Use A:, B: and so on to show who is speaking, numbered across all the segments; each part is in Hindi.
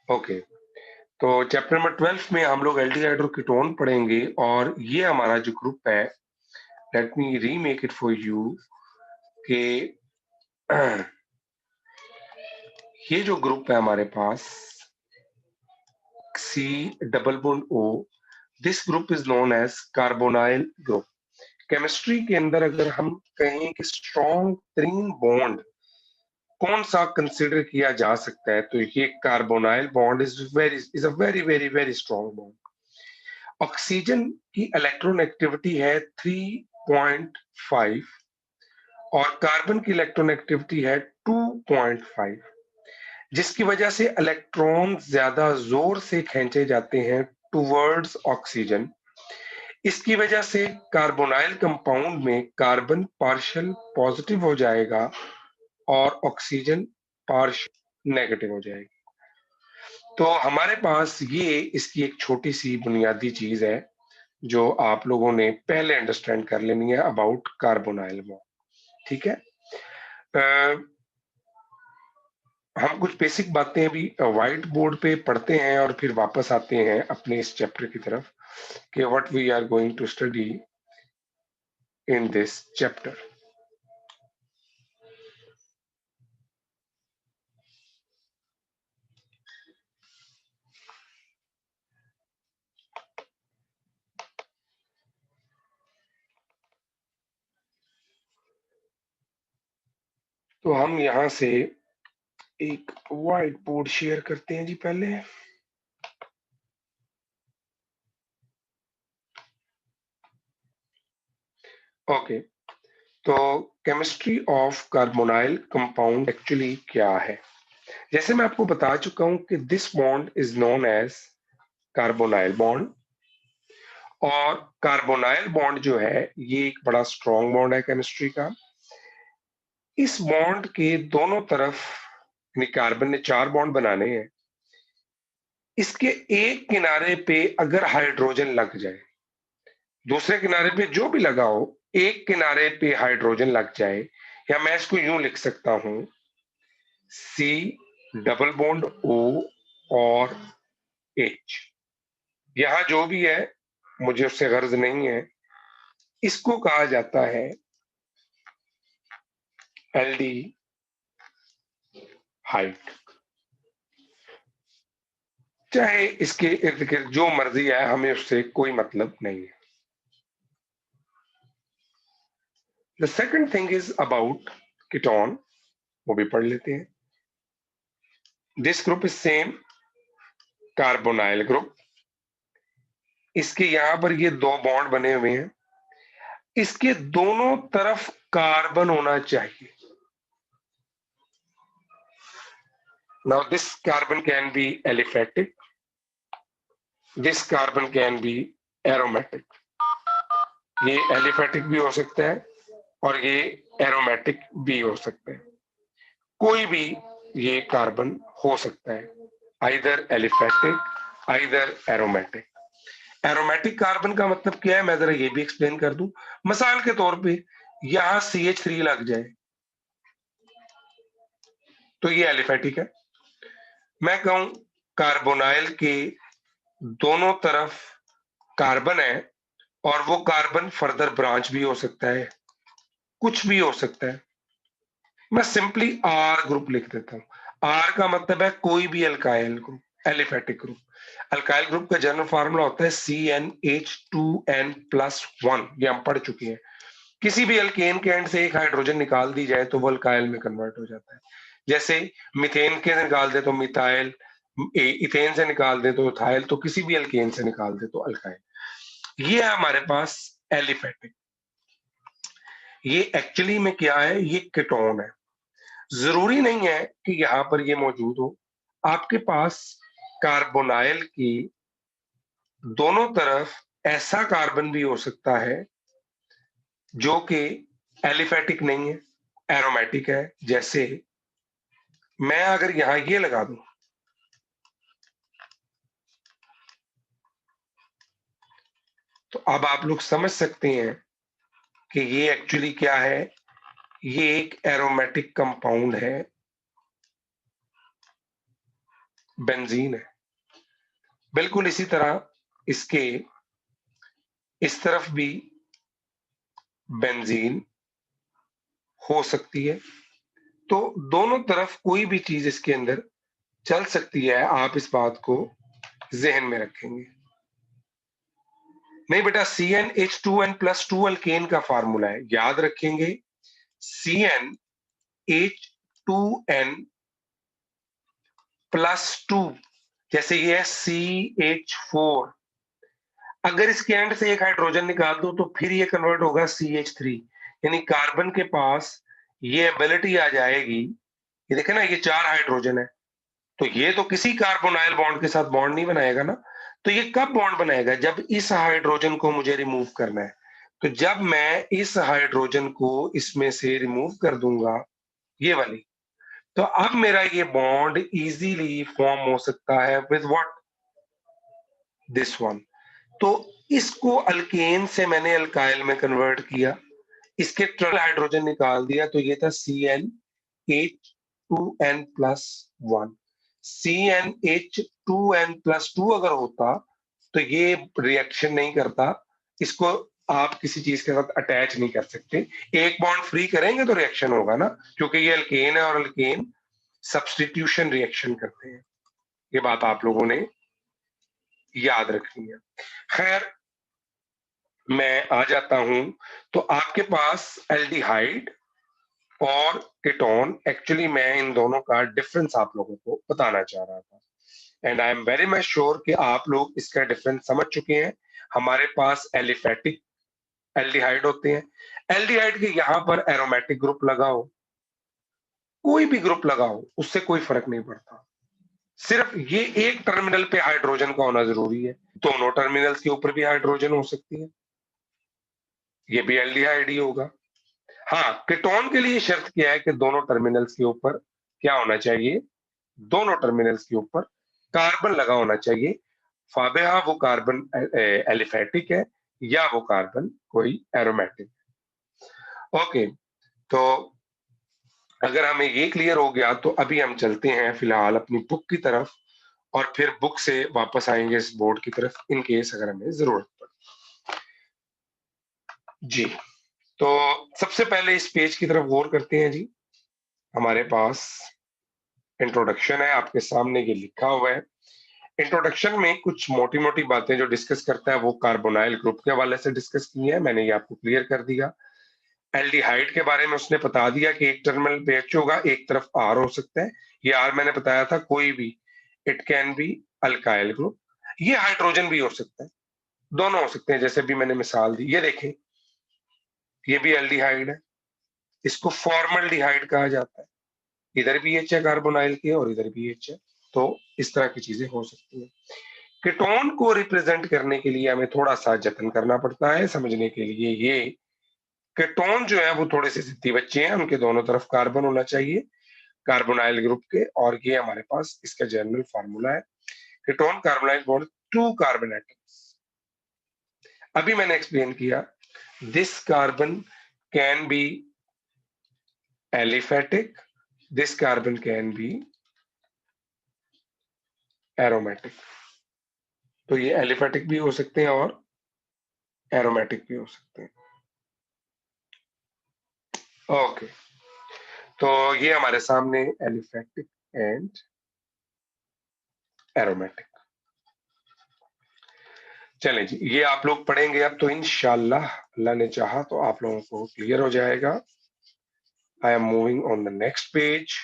A: ओके, तो चैप्टर नंबर 12 में हम लोग एल्डिहाइड और कीटोन पढ़ेंगे और ये हमारा जो ग्रुप है, let me remake it for you कि ये जो ग्रुप है हमारे पास C double bond O, this group is known as carbonyl group. Chemistry के अंदर अगर हम कहें कि स्ट्रॉन्ग त्रीन बॉन्ड कौन सा कंसिडर किया जा सकता है, तो ये carbonyl bond is a very very very strong bond. Oxygen की इलेक्ट्रॉन एक्टिविटी है 3.5 और कार्बन की इलेक्ट्रॉन एक्टिविटी है 2.5, जिसकी वजह से इलेक्ट्रॉन ज्यादा जोर से खींचे जाते हैं टुवर्ड्स ऑक्सीजन। इसकी वजह से कार्बोनाइल कंपाउंड में कार्बन पार्शियल पॉजिटिव हो जाएगा और ऑक्सीजन पार्शियल नेगेटिव हो जाएगी। तो हमारे पास ये इसकी एक छोटी सी बुनियादी चीज है जो आप लोगों ने पहले अंडरस्टैंड कर लेनी है अबाउट कार्बोनाइल बॉन्ड। ठीक है, हम कुछ बेसिक बातें अभी व्हाइट बोर्ड पे पढ़ते हैं और फिर वापस आते हैं अपने इस चैप्टर की तरफ कि what we are going to study in this chapter. तो हम यहाँ से एक व्हाइट बोर्ड शेयर करते हैं जी पहले। ओके, तो chemistry of carbonyl compound actually क्या है? जैसे मैं आपको बता चुका हूं कि this bond is known as carbonyl bond, और कार्बोनाइल बॉन्ड जो है ये एक बड़ा स्ट्रॉन्ग बॉन्ड है केमिस्ट्री का। इस बॉन्ड के दोनों तरफ यानी कार्बन ने 4 बॉन्ड बनाने हैं, इसके एक किनारे पे अगर हाइड्रोजन लग जाए, दूसरे किनारे पे जो भी लगा हो, एक किनारे पे हाइड्रोजन लग जाए, या मैं इसको यूं लिख सकता हूं सी डबल बॉन्ड ओ और एच। यहां जो भी है मुझे उससे गर्ज नहीं है, इसको कहा जाता है एल्डी हाइट। चाहे इसके इर्द गिर्द जो मर्जी है, हमें उससे कोई मतलब नहीं है। The second thing is about ketone, वो भी पढ़ लेते हैं। This group is same carbonyl group. इसके यहां पर ये 2 बॉन्ड बने हुए हैं, इसके दोनों तरफ कार्बन होना चाहिए। Now this carbon can be aliphatic, this carbon can be aromatic. ये एलिफेटिक भी हो सकता है और ये एरोमेटिक भी हो सकता है, कोई भी ये कार्बन हो सकता है, either aliphatic either aromatic. Aromatic carbon का मतलब क्या है, मैं जरा ये भी एक्सप्लेन कर दूं। मिसाल के तौर पे यहां CH3 लग जाए तो ये एलिफेटिक है। मैं कहूं कार्बोनाइल के दोनों तरफ कार्बन है और वो कार्बन फर्दर ब्रांच भी हो सकता है, कुछ भी हो सकता है। मैं सिंपली आर ग्रुप लिख देता हूं। आर का मतलब है कोई भी alkyl group, aliphatic group. Alkyl group का जनरल फार्मूला होता है CnH2n+1, ये हम पढ़ चुके हैं। किसी भी अल्केन के एंड से एक हाइड्रोजन निकाल दी जाए तो वो अल्काइल में कन्वर्ट हो जाता है। जैसे मीथेन के निकाल दे तो मिथाइल, इथेन से निकाल दे तो इथाइल, तो किसी भी अल्केन से निकाल दे तो अल्काइल। ये है हमारे पास एलिफेटिक। ये एक्चुअली में क्या है, ये कीटोन है। जरूरी नहीं है कि यहां पर ये मौजूद हो। आपके पास कार्बोनाइल की दोनों तरफ ऐसा कार्बन भी हो सकता है जो कि एलिफेटिक नहीं है, एरोमेटिक है। जैसे मैं अगर यहां ये लगा दूं तो अब आप लोग समझ सकते हैं कि ये एक्चुअली क्या है। ये एक एरोमेटिक कंपाउंड है बेंजीन है। बिल्कुल इसी तरह इसके इस तरफ भी बेंजीन हो सकती है। तो दोनों तरफ कोई भी चीज इसके अंदर चल सकती है, आप इस बात को जहन में रखेंगे। नहीं बेटा, CnH2n प्लस 2 अल्केन का फार्मूला है, याद रखेंगे। CnH2n प्लस 2, जैसे ये है CH4, अगर इसके एंड से एक हाइड्रोजन निकाल दो तो फिर ये कन्वर्ट होगा CH3, यानी कार्बन के पास ये एबिलिटी आ जाएगी। ये देखे ना, ये 4 हाइड्रोजन है, तो ये तो किसी कार्बोनाइल बॉन्ड के साथ बॉन्ड नहीं बनाएगा ना। तो ये कब बॉन्ड बनाएगा? जब इस हाइड्रोजन को मुझे रिमूव करना है। तो जब मैं इस हाइड्रोजन को इसमें से रिमूव कर दूंगा, ये वाली, तो अब मेरा ये बॉन्ड इजीली फॉर्म हो सकता है विद व्हाट, दिस वन। तो इसको अल्केन से मैंने अल्काइल में कन्वर्ट किया, इसके ट्रिपल हाइड्रोजन निकाल दिया, तो ये था CnH2n प्लस 1। CnH2n प्लस 2 अगर होता तो ये रिएक्शन नहीं करता, इसको आप किसी चीज के साथ अटैच नहीं कर सकते। एक बॉन्ड फ्री करेंगे तो रिएक्शन होगा ना, क्योंकि ये अल्केन है और अल्केन सब्स्टिट्यूशन रिएक्शन करते हैं। ये बात आप लोगों ने याद रखनी है। खैर, मैं आ जाता हूं, तो आपके पास एल्डिहाइड और कीटोन, एक्चुअली मैं इन दोनों का डिफरेंस आप लोगों को बताना चाह रहा था, and I am very much sure कि आप लोग इसका डिफरेंस समझ चुके हैं। हमारे पास एलिफेटिक एल्डिहाइड होते हैं, एल्डिहाइड के यहां पर एरोमेटिक ग्रुप लगाओ, कोई भी ग्रुप लगाओ, उससे कोई फर्क नहीं पड़ता, सिर्फ ये एक टर्मिनल पे हाइड्रोजन का होना जरूरी है। दोनों टर्मिनल्स के ऊपर भी हाइड्रोजन हो सकती है, ये भी एल्डिहाइड ही होगा। हाँ, कीटोन के लिए शर्त क्या है कि दोनों टर्मिनल्स के ऊपर क्या होना चाहिए, दोनों टर्मिनल्स के ऊपर कार्बन लगा होना चाहिए। फाबेहा वो कार्बन एलिफेटिक है या वो कार्बन कोई एरोमेटिक। ओके, तो अगर हमें ये क्लियर हो गया तो अभी हम चलते हैं फिलहाल अपनी बुक की तरफ, और फिर बुक से वापस आएंगे इस बोर्ड की तरफ इन केस अगर हमें जरूरत पड़े। जी, तो सबसे पहले इस पेज की तरफ गौर करते हैं जी। हमारे पास इंट्रोडक्शन है, आपके सामने ये लिखा हुआ है। इंट्रोडक्शन में कुछ मोटी मोटी बातें जो डिस्कस करता है वो कार्बोनाइल ग्रुप के हवाले से डिस्कस की है, मैंने ये आपको क्लियर कर दिया। एल्डिहाइड के बारे में उसने बता दिया कि एक टर्मिनल पे H होगा, एक तरफ R हो सकता है। ये R मैंने बताया था कोई भी, it can be alkyl group. ये हाइड्रोजन भी हो सकता है, दोनों हो सकते हैं, जैसे भी मैंने मिसाल दी। ये देखें, ये भी एल्डिहाइड है, इसको फॉर्मल्डिहाइड कहा जाता है। इधर भी H है कार्बोनाइल के और इधर भी H है, तो इस तरह की चीजें हो सकती हैं। कीटोन को रिप्रेजेंट करने के लिए हमें थोड़ा सा जतन करना पड़ता है समझने के लिए। ये कीटोन जो है वो थोड़े से जिद्दी बच्चे हैं, उनके दोनों तरफ कार्बन होना चाहिए कार्बोनाइल ग्रुप के, और ये हमारे पास इसका जनरल फार्मूला है। Ketone carbonyl bond, 2 carbon atoms. अभी मैंने एक्सप्लेन किया, this carbon can be aliphatic, this carbon can be aromatic. तो ये एलिफेटिक भी हो सकते हैं और एरोमेटिक भी हो सकते हैं। ओके, तो ये हमारे सामने एलिफेटिक एंड एरोमेटिक। चलें जी, ये आप लोग पढ़ेंगे अब तो इंशाल्लाह, अल्लाह ने चाहा तो आप लोगों को क्लियर हो जाएगा। I am moving on the next page,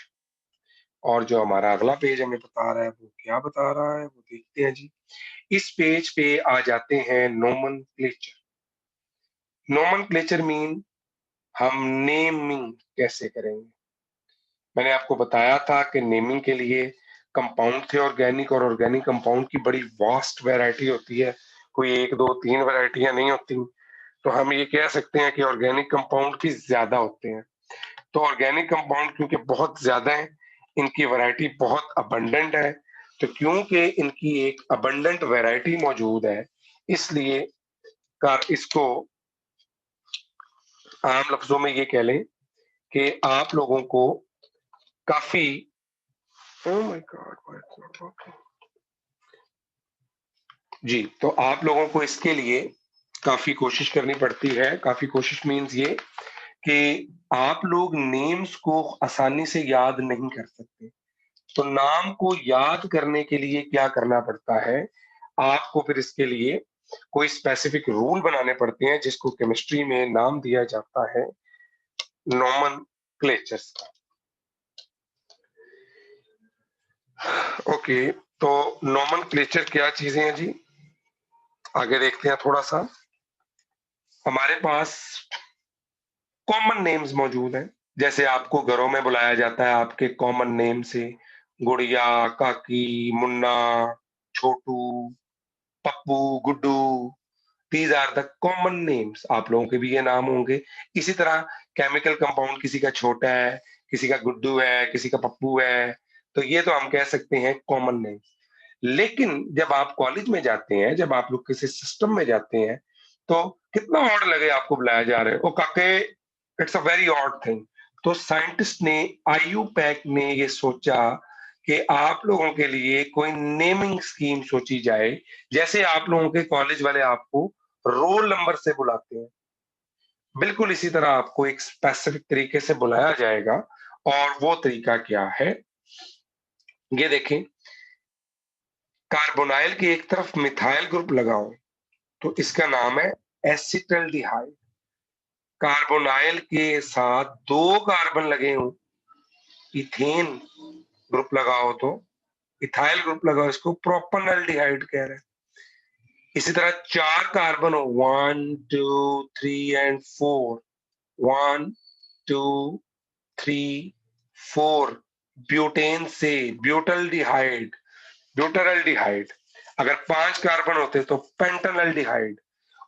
A: और जो हमारा अगला पेज हमें बता रहा है वो क्या बता रहा है वो देखते हैं जी। इस पेज पे आ जाते हैं नोमेनक्लेचर। नोमेनक्लेचर मीन हम नेमिंग कैसे करेंगे। मैंने आपको बताया था कि नेमिंग के लिए कंपाउंड थे ऑर्गेनिक, और ऑर्गेनिक कंपाउंड की बड़ी वास्ट वैरायटी होती है, कोई 1 2 3 वैरायटियां नहीं होती। तो हम ये कह सकते हैं कि ऑर्गेनिक कंपाउंड भी ज्यादा होते हैं। तो ऑर्गेनिक कंपाउंड क्योंकि बहुत ज्यादा है, इनकी वैरायटी बहुत अबंडेंट है, तो क्योंकि इनकी एक अबंडेंट वैरायटी मौजूद है, इसलिए इसको आम लफ्जों में ये कह लें कि आप लोगों को काफी oh my god, why it's not working. जी, तो आप लोगों को इसके लिए काफी कोशिश करनी पड़ती है। काफी कोशिश मीन्स ये कि आप लोग नेम्स को आसानी से याद नहीं कर सकते। तो नाम को याद करने के लिए क्या करना पड़ता है, आपको फिर इसके लिए कोई स्पेसिफिक रूल बनाने पड़ते हैं, जिसको केमिस्ट्री में नाम दिया जाता है नोमेनक्लेचर्स का। ओके, तो नोमेनक्लेचर क्या चीजें हैं जी, आगे देखते हैं थोड़ा सा। हमारे पास कॉमन नेम्स मौजूद हैं, जैसे आपको घरों में बुलाया जाता है आपके कॉमन नेम से, Gudiya, Kaki, Munna, Chhotu, Pappu, Guddu. These are the common names. आप लोगों के भी ये नाम होंगे। इसी तरह केमिकल कंपाउंड किसी का छोटा है, किसी का गुड्डू है, किसी का पप्पू है, तो ये तो हम कह सकते हैं कॉमन नेम्स। लेकिन जब आप कॉलेज में जाते हैं, जब आप लोग किसी सिस्टम में जाते हैं, तो कितना ऑड लगे आपको बुलाया जा रहा है, ओ काके, it's a very odd thing. तो साइंटिस्ट ने, आईयूपैक ने ये सोचा कि आप लोगों के लिए कोई नेमिंग स्कीम सोची जाए। जैसे आप लोगों के कॉलेज वाले आपको रोल नंबर से बुलाते हैं, बिल्कुल इसी तरह आपको एक स्पेसिफिक तरीके से बुलाया जाएगा। और वो तरीका क्या है, ये देखें। कार्बोनाइल की एक तरफ मिथाइल ग्रुप लगाओ तो इसका नाम है एसिटल्डिहाइड। कार्बोनाइल के साथ 2 कार्बन लगे हों, इथेन ग्रुप लगाओ तो, इथाइल ग्रुप लगाओ, इसको प्रोपेनॉल्डिहाइड कह रहे हैं। इसी तरह 4 कार्बन हो, 1 2 3 एंड 4, 1 2 3 4, ब्यूटेन से ब्यूटल्डिहाइड, ब्यूटरल्डिहाइड। अगर 5 कार्बन होते तो पेंटनल्डिहाइड।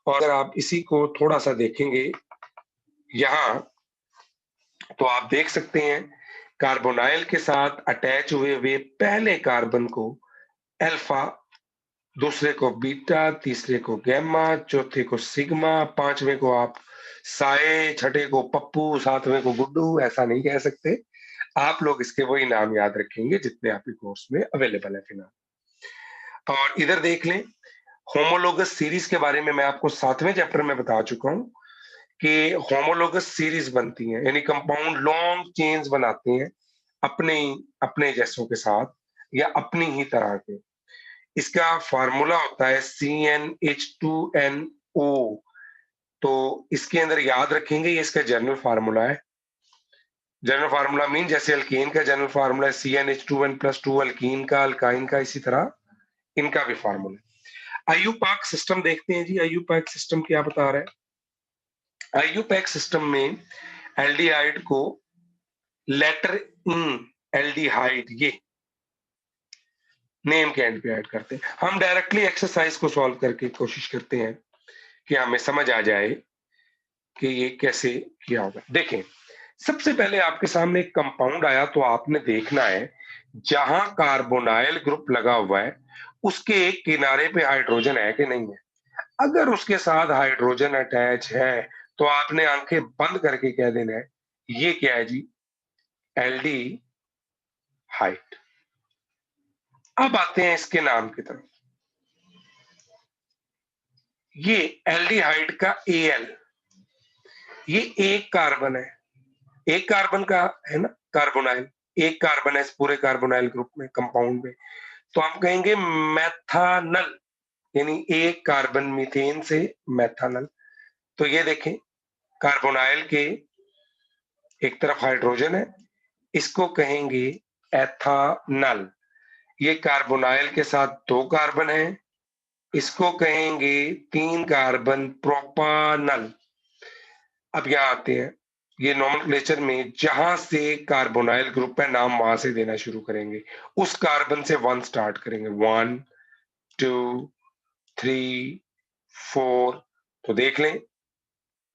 A: और अगर आप इसी को थोड़ा सा देखेंगे यहां, तो आप देख सकते हैं कार्बोनाइल के साथ अटैच हुए हुए पहले कार्बन को अल्फा, दूसरे को बीटा, तीसरे को गैमा, चौथे को सिग्मा, पांचवें को आप साए, छठे को पप्पू, सातवें को गुड्डू। ऐसा नहीं कह सकते। आप लोग इसके वही नाम याद रखेंगे जितने आपके कोर्स में अवेलेबल है फिलहाल। और इधर देख लें, होमोलोगस सीरीज के बारे में मैं आपको 7वें चैप्टर में बता चुका हूं कि होमोलोगस सीरीज बनती हैं, यानी कंपाउंड लॉन्ग चेन्स बनाते हैं अपने अपने जैसों के साथ या अपनी ही तरह के। इसका फार्मूला होता है CnH2nO। तो इसके अंदर याद रखेंगे, ये इसका जनरल फार्मूला है। जनरल फार्मूला मीन जैसे अल्कीन का जनरल फार्मूला है CnH2n+2, अल्कीन का, अल्काइन का, इसी तरह इनका भी फार्मूला। आईयूपैक सिस्टम देखते हैं जी। आईयूपैक सिस्टम क्या बता रहा है। आईयूपैक सिस्टम में एल्डिहाइड को लेटर इन, एल्डिहाइड ये नेम के एंड पे ऐड करते हैं। हम डायरेक्टली एक्सरसाइज को सॉल्व करके कोशिश करते हैं कि हमें समझ आ जाए कि ये कैसे किया होगा। देखें, सबसे पहले आपके सामने एक कंपाउंड आया तो आपने देखना है जहां कार्बोनाइल ग्रुप लगा हुआ है उसके एक किनारे पे हाइड्रोजन है कि नहीं है। अगर उसके साथ हाइड्रोजन अटैच है तो आपने आंखें बंद करके कह देना है ये क्या है जी, एल्डी हाइट। अब आते हैं इसके नाम की तरफ। ये एल्डिहाइड का एल, ये एक कार्बन है, एक कार्बन का है ना कार्बोनाइल, एक कार्बन है इस पूरे कार्बोनाइल ग्रुप में, कंपाउंड में। तो हम कहेंगे मैथानल, यानी एक कार्बन मीथेन से मैथानल। तो ये देखें, कार्बोनाइल के एक तरफ हाइड्रोजन है, इसको कहेंगे एथानल। ये कार्बोनाइल के साथ 2 कार्बन है, इसको कहेंगे 3 कार्बन प्रोपानल। अब यहाँ आते हैं, ये नोमेनक्लेचर में जहां से कार्बोनाइल ग्रुप है नाम वहां से देना शुरू करेंगे। उस कार्बन से 1 स्टार्ट करेंगे, 1 2 3 4। तो देख लें,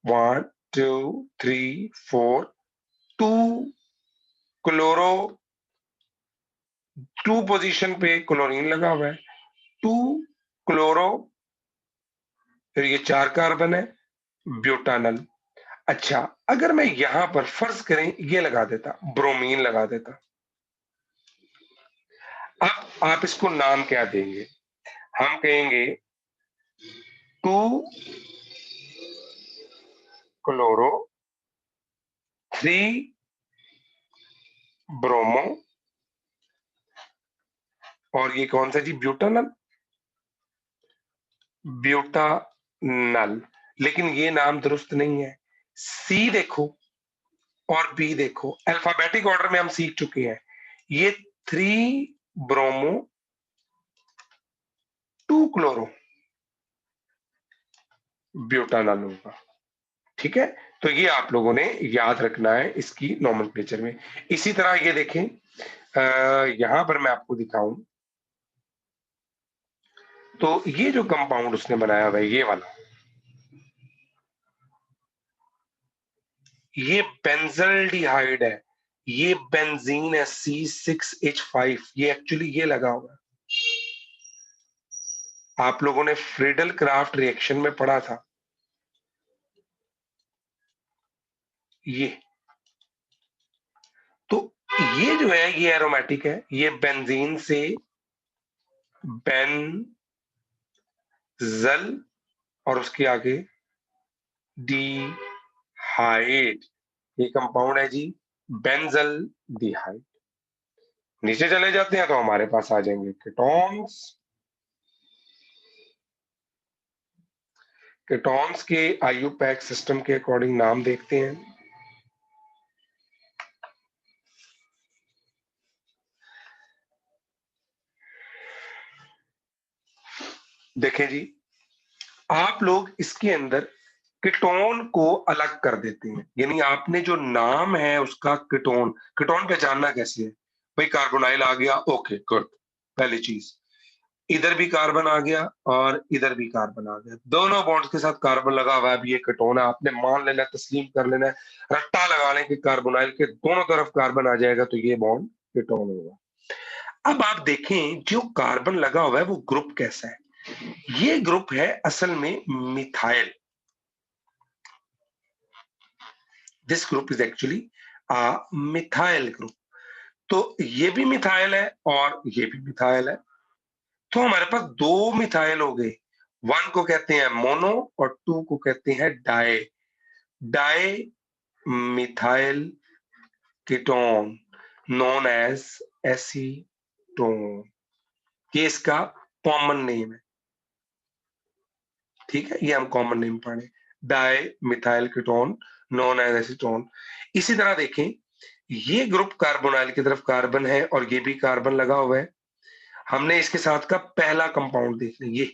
A: 1 2 3 4, 2 क्लोरो, 2 पोजीशन पे क्लोरीन लगा हुआ है, 2 क्लोरो, फिर ये 4 कार्बन है, ब्यूटानल। अच्छा, अगर मैं यहां पर फर्ज करें ये लगा देता, ब्रोमीन लगा देता, आप इसको नाम क्या देंगे? हम कहेंगे 2 क्लोरो 3 ब्रोमो, और ये कौन सा जी? Butanal, butanal. लेकिन ये नाम दुरुस्त नहीं है। सी देखो और बी देखो, अल्फाबेटिक ऑर्डर में हम सीख चुके हैं। ये 3 ब्रोमो 2 क्लोरो ब्यूटानल होगा। ठीक है, तो ये आप लोगों ने याद रखना है इसकी नोमेनक्लेचर में। इसी तरह ये देखें, यहां पर मैं आपको दिखाऊं तो ये जो कंपाउंड उसने बनाया हुआ है, ये वाला, ये बेंजल्डिहाइड है, ये बेंजीन है C6H5, ये एक्चुअली ये लगा हुआ है। आप लोगों ने फ्रीडल क्राफ्ट रिएक्शन में पढ़ा था ये। तो ये जो है ये एरोमेटिक है, ये बेंजीन से बेंजल और उसके आगे डिहाइड, ये कंपाउंड है जी बेंजल डिहाइड। नीचे चले जाते हैं तो हमारे पास आ जाएंगे कीटोन्स। कीटोन्स के आईयूपैक सिस्टम के अकॉर्डिंग नाम देखते हैं। देखें जी, आप लोग इसके अंदर कीटोन को अलग कर देते हैं, यानी आपने जो नाम है उसका कीटोन, कीटोन पहचानना कैसे है भाई? कार्बोनाइल आ गया, ओके गुड, पहली चीज। इधर भी कार्बन आ गया और इधर भी कार्बन आ गया, दोनों बॉन्ड्स के साथ कार्बन लगा हुआ है, अब ये कीटोन है। आपने मान लेना, तस्लीम कर लेना है, रट्टा लगा लें कि कार्बोनाइल के दोनों तरफ कार्बन आ जाएगा तो ये बॉन्ड कीटोन होगा। अब आप देखें जो कार्बन लगा हुआ है वो ग्रुप कैसा है? ये ग्रुप है असल में methyl. This group is actually a methyl group. तो ये भी मिथाइल है और ये भी मिथाइल है, तो हमारे पास दो मिथाइल हो गए। वन को कहते हैं मोनो और टू को कहते हैं di. Di methyl ketone known as acetone, ये इसका कॉमन नेम है। ठीक है, ये हम कॉमन नेम पढ़े, di methyl ketone known as acetone. इसी तरह देखें, ये ग्रुप कार्बोनाइल की तरफ कार्बन है और ये भी कार्बन लगा हुआ है। हमने इसके साथ का पहला कंपाउंड देख लिया, ये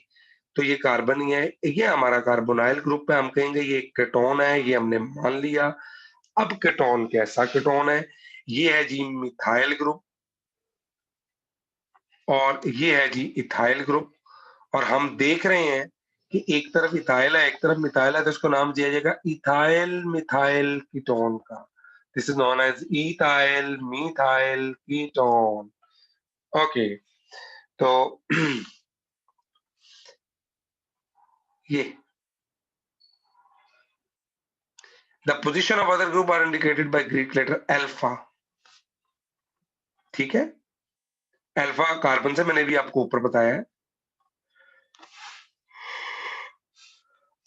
A: तो ये कार्बन ही है, ये हमारा कार्बोनाइल ग्रुप है, हम कहेंगे ये कीटोन है, ये हमने मान लिया। अब कीटोन कैसा कीटोन है? ये है जी मिथाइल ग्रुप और ये है जी इथाइल ग्रुप। और हम देख रहे हैं कि एक तरफ इथाइल है एक तरफ मिथाइल है, तो इसको नाम दिया जाएगा इथाइल मिथाइल कीटोन का। This is known as ethyl methyl ketone. Okay, तो ये the position of other group are indicated by Greek letter alpha. ठीक है, अल्फा कार्बन से मैंने भी आपको ऊपर बताया है।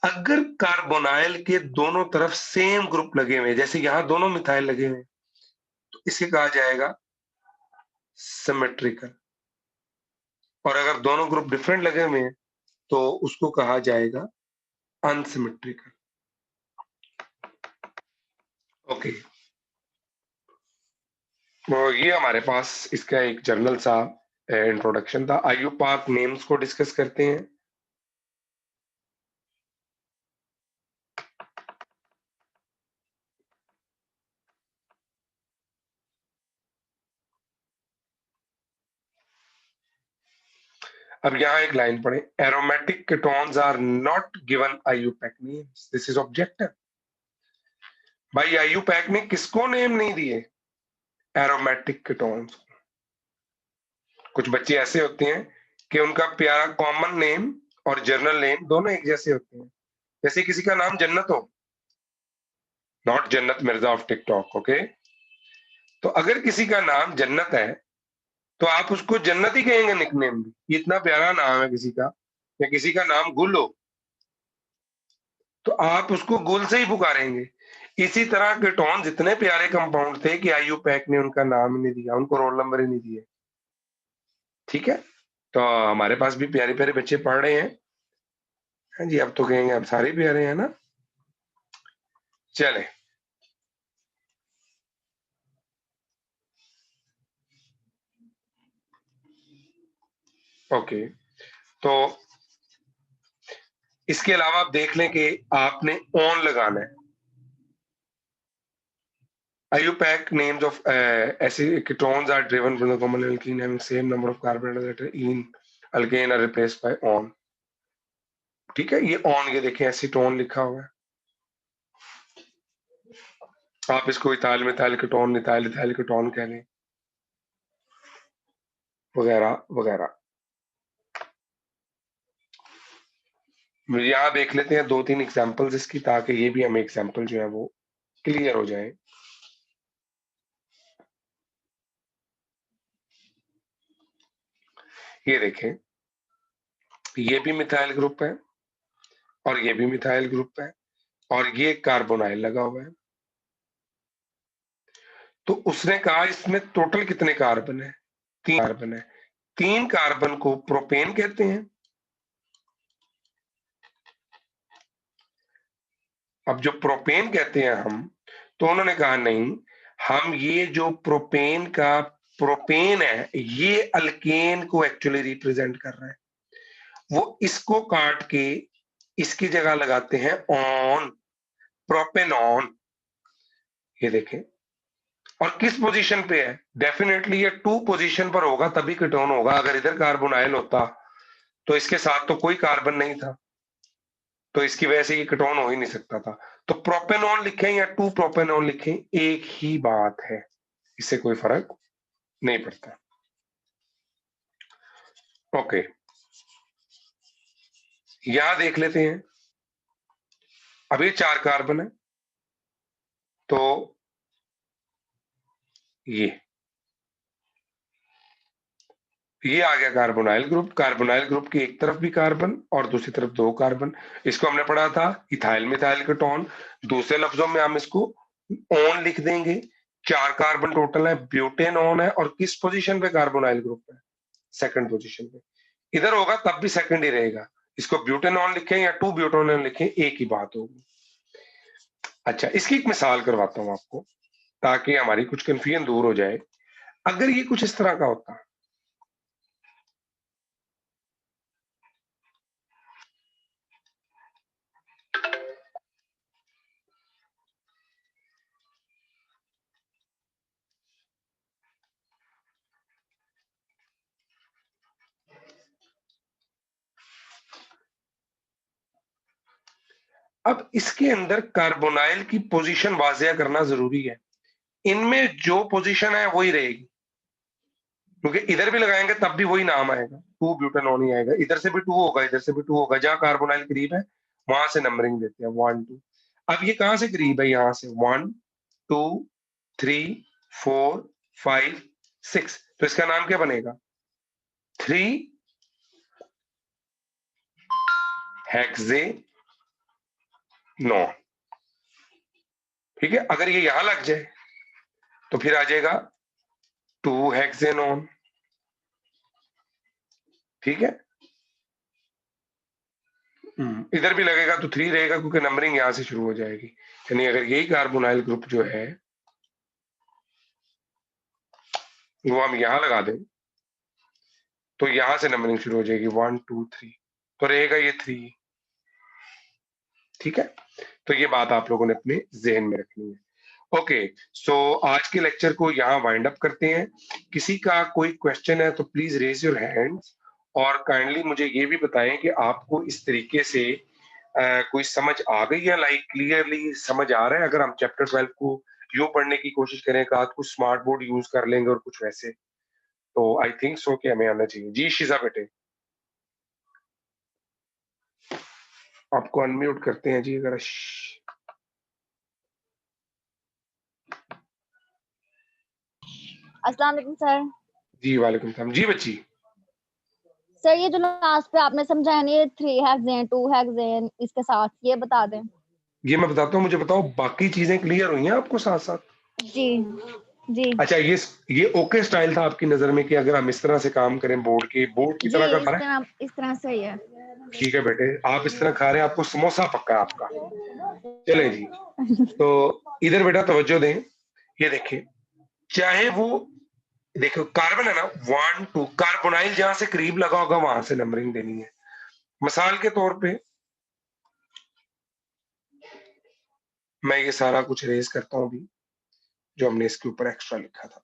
A: अगर कार्बोनाइल के दोनों तरफ सेम ग्रुप लगे हुए, जैसे यहां दोनों मिथाइल लगे हुए, तो इसे कहा जाएगा सिमेट्रिकल। और अगर दोनों ग्रुप डिफरेंट लगे हुए हैं तो उसको कहा जाएगा अनसिमेट्रिकल। ओके, तो ये हमारे पास इसका एक जर्नल सा इंट्रोडक्शन था। आईयूपैक नेम्स को डिस्कस करते हैं। अब यहाँ एक लाइन पढ़े, aromatic ketones are not given IUPAC names, this is objective. भाई आईयूपैक ने किसको नेम नहीं दिए? Aromatic ketones. कुछ बच्चे ऐसे होते हैं कि उनका प्यारा कॉमन नेम और जर्नल नेम दोनों एक जैसे होते हैं। जैसे किसी का नाम जन्नत हो, नॉट जन्नत मिर्जा ऑफ टिकटॉक, ओके। तो अगर किसी का नाम जन्नत है तो आप उसको जन्नत ही कहेंगे निकनेम भी, ये इतना प्यारा नाम है किसी का, या किसी का नाम गुल हो तो आप उसको गुल से ही पुकारेंगे। इसी तरह कीटोन जितने प्यारे कंपाउंड थे कि आईयूपैक ने उनका नाम ही नहीं दिया, उनको रोल नंबर ही नहीं दिए। ठीक है, तो हमारे पास भी प्यारे प्यारे बच्चे पढ़ रहे हैं। हाँ जी, अब तो कहेंगे अब सारे प्यारे हैं ना। चले, ओके, तो इसके अलावा आप देख लें कि आपने ऑन लगाना है। IUPAC names of acid ketones are driven from the common alkene having same number of carbon atoms that in alkane are replaced by on। ठीक है, ये ऑन, ये देखें एसीटोन लिखा हुआ है। आप इसको ethyl methyl ketone, ethyl ethyl ketone कह लें, वगैरह वगैरह। यहाँ देख लेते हैं 2-3 एग्जांपल्स इसकी, ताकि ये भी हमें एग्जांपल जो है वो क्लियर हो जाए। ये देखें, ये भी मिथाइल ग्रुप है और ये भी मिथाइल ग्रुप है और ये कार्बोनाइल लगा हुआ है। तो उसने कहा इसमें टोटल कितने कार्बन है? 3 कार्बन है। 3 कार्बन को प्रोपेन कहते हैं। अब जो प्रोपेन कहते हैं हम, तो उन्होंने कहा नहीं, हम ये जो प्रोपेन का प्रोपेन है ये अल्केन को एक्चुअली रिप्रेजेंट कर रहा है। वो इसको काट के इसकी जगह लगाते हैं ऑन, प्रोपेनॉन। ये देखें, और किस पोजीशन पे है? डेफिनेटली ये 2 पोजीशन पर होगा तभी कीटोन होगा। अगर इधर कार्बोनाइल होता तो इसके साथ तो कोई कार्बन नहीं था, तो इसकी वजह से ये कीटोन हो ही नहीं सकता था। तो प्रोपेनॉन लिखें या 2 प्रोपेनॉन लिखें, एक ही बात है, इससे कोई फर्क नहीं पड़ता। ओके, यहां देख लेते हैं, अभी 4 कार्बन है, तो ये आ गया कार्बोनाइल ग्रुप। कार्बोनाइल ग्रुप की एक तरफ भी कार्बन और दूसरी तरफ 2 कार्बन। इसको हमने पढ़ा था इथाइल मिथाइल कीटोन। दूसरे लफ्जों में हम इसको ऑन लिख देंगे। 4 कार्बन टोटल है, ब्यूटेन ऑन है, और किस पोजीशन पे कार्बोनाइल ग्रुप है? सेकंड पोजीशन पे। इधर होगा तब भी सेकंड ही रहेगा। इसको ब्यूटेन ऑन लिखें या 2 ब्यूटेनॉन लिखें, एक ही बात होगी। अच्छा, इसकी एक मिसाल करवाता हूं आपको, ताकि हमारी कुछ कंफ्यूजन दूर हो जाए। अगर ये कुछ इस तरह का होता, अब इसके अंदर कार्बोनाइल की पोजीशन वाजिया करना जरूरी है। इनमें जो पोजीशन है वही रहेगी, क्योंकि इधर भी लगाएंगे तब भी वही नाम आएगा, 2 ब्यूटेनॉन ही आएगा। इधर से भी 2 होगा, इधर से भी 2 होगा। जहां कार्बोनाइल करीब है वहां से नंबरिंग देते हैं 1 2। अब ये कहां से करीब है? यहां से 1 2 3 4 5 6। तो इसका नाम क्या बनेगा? 3 हेक्सेनॉन। ठीक है, अगर ये यहां लग जाए तो फिर आ जाएगा 2 हेक्सेनॉन। ठीक है, इधर भी लगेगा तो 3 रहेगा, क्योंकि नंबरिंग यहां से शुरू हो जाएगी। यानी अगर यही कार्बोनाइल ग्रुप जो है वो हम यहां लगा दें तो यहां से नंबरिंग शुरू हो जाएगी 1 2 3, तो रहेगा ये 3। ठीक है, तो ये बात आप लोगों ने अपने जहन में रखनी है। ओके, सो आज के लेक्चर को यहाँ वाइंड अप करते हैं। किसी का कोई क्वेश्चन है तो प्लीज रेज योर हैंड्स, और काइंडली मुझे ये भी बताएं कि आपको इस तरीके से कोई समझ आ गई है, लाइक क्लियरली समझ आ रहा है। अगर हम चैप्टर 12 को यूं पढ़ने की कोशिश करें, का कुछ स्मार्ट बोर्ड यूज कर लेंगे और कुछ वैसे, तो आई थिंक सो कि हमें आना चाहिए। जी शिजा बेटे, आपको अनम्यूट करते हैं जी अगर।
B: अस्सलाम वालेकुम सर।
A: जी वालेकुम सलाम। जी बच्ची,
B: सर ये जो लास्ट पे आपने समझाया ना, ये 3 हेक्सेन 2 हेक्सेन इसके साथ, ये बता दें।
A: ये मैं बताता हूँ, मुझे बताओ बाकी चीजें क्लियर हुई हैं आपको साथ साथ?
B: जी जी
A: अच्छा, ये ओके स्टाइल था आपकी नजर में कि अगर हम इस तरह से काम करें, बोर्ड की
B: जी,
A: तरह का खा रहे हैं?
B: इस तरह सही है।
A: ठीक है बेटे, आप इस तरह खा रहे हैं, आपको समोसा पक्का है आपका। चले जी, तो इधर बेटा तवज्जो दें, ये देखिए, चाहे वो देखो कार्बन है ना, 1 2, कार्बोनाइल जहां से करीब लगा होगा वहां से नंबरिंग देनी है। मिसाल के तौर पे मैं ये सारा कुछ रेज करता हूं अभी, जो हमने इसके ऊपर एक्स्ट्रा लिखा था।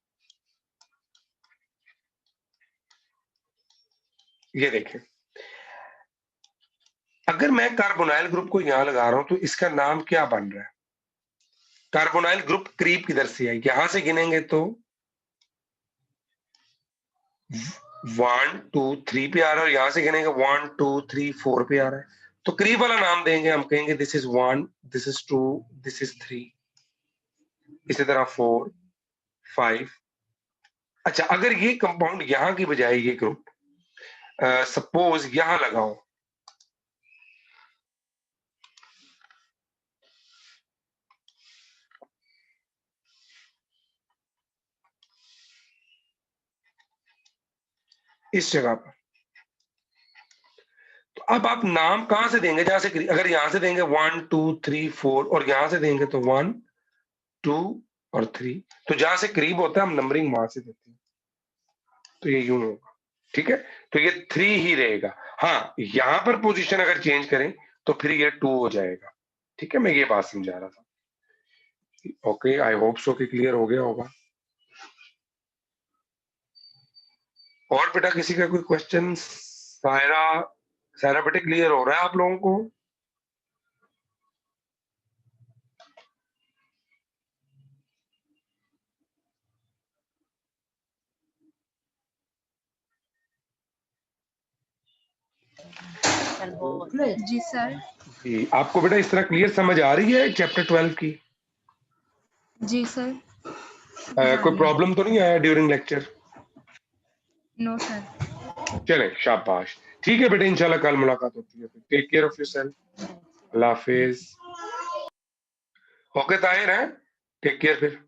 A: ये देखें, अगर मैं कार्बोनाइल ग्रुप को यहां लगा रहा हूं तो इसका नाम क्या बन रहा है? कार्बोनाइल ग्रुप करीब किधर से है? यहां से गिनेंगे तो 1 2 3 पे आ रहा है, और यहां से गिनेंगे 1 2 3 4 पे आ रहा है। तो करीब वाला नाम देंगे, हम कहेंगे this is 1, this is 2, this is 3, इसी तरह 4 5। अच्छा, अगर ये कंपाउंड यहां की बजाय ये ग्रुप सपोज यहां लगाओ, इस जगह पर, तो अब आप नाम कहां से देंगे? जहां से अगर यहां से देंगे 1 2 3 4 और यहां से देंगे तो 1 2 और 3, तो जहां से करीब होता है हम नंबरिंग वहां से देते हैं, तो ये यूं होगा। ठीक है, तो ये 3 ही रहेगा। हाँ, यहां पर पोजीशन अगर चेंज करें तो फिर ये 2 हो जाएगा। ठीक है, मैं ये बात समझा रहा था। ओके, आई होप सो कि क्लियर हो गया होगा। और बेटा किसी का कोई क्वेश्चन? सायरा, सायरा बेटे क्लियर हो रहा है आप लोगों को?
C: जी सर।
A: जी, आपको बेटा इस तरह क्लियर समझ आ रही है चैप्टर 12 की?
C: जी सर।
A: कोई प्रॉब्लम तो नहीं आया ड्यूरिंग लेक्चर?
C: No sir.
A: चले शाबाश। ठीक है बेटे, इंशाल्लाह कल मुलाकात होती है। Take care of yourself. अल्लाह हाफिज। ओके ताहिर है, टेक केयर फिर।